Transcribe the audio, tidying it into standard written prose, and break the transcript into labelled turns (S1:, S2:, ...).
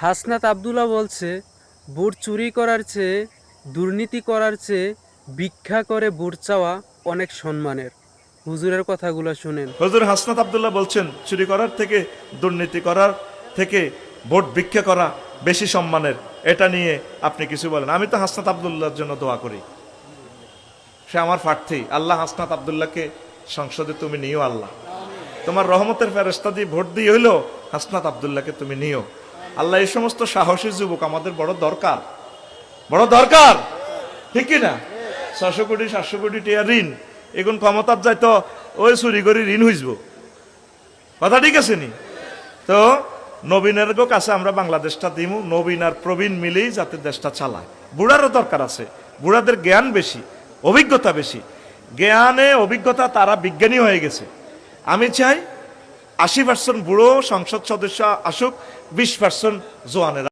S1: হাসনাত আবদুল্লাহ বলছে, ভোট চুরি করার চেয়ে, দুর্নীতি করার চেয়ে ভিক্ষা করে ভোট চাওয়া অনেক সম্মানের। হুজুরের কথাগুলো শুনেন।
S2: হুজুর হাসনাত আবদুল্লাহ বলছেন চুরি করার থেকে, দুর্নীতি করার থেকে ভোট ভিক্ষা করা বেশি সম্মানের। এটা নিয়ে আপনি কিছু বলেন। আমি তো হাসনাত আবদুল্লাহর জন্য দোয়া করি, সে আমার প্রার্থী। আল্লাহ হাসনাত আবদুল্লাহকে সংসদে তুমি নিও। আল্লাহ তোমার রহমতের ফেরেশতা দিয়ে ভোট দিয়ে হইলো হাসনাত আবদুল্লাহকে তুমি নিও। আল্লাহ এই সমস্ত সাহসী যুবক আমাদের বড় দরকার, বড় দরকার, ঠিক কি না? 600 কোটি 700 কোটি টিয়া ঋণ, এখন ক্ষমতার যাই তো ওই চুরি করে ঋণ হইব। কথা ঠিক আছে নি? তো নবীনের কাছে আমরা বাংলাদেশটা দিমু, নবীন আর প্রবীণ মিলেই যাতে দেশটা চালায়। বুড়ারও দরকার আছে, বুড়াদের জ্ঞান বেশি, অভিজ্ঞতা বেশি। জ্ঞানে অভিজ্ঞতা, তারা বিজ্ঞানী হয়ে গেছে। আমি চাই 80% বুড়ো সংসদ সদস্য আসুক, 20% জোয়ানেরা।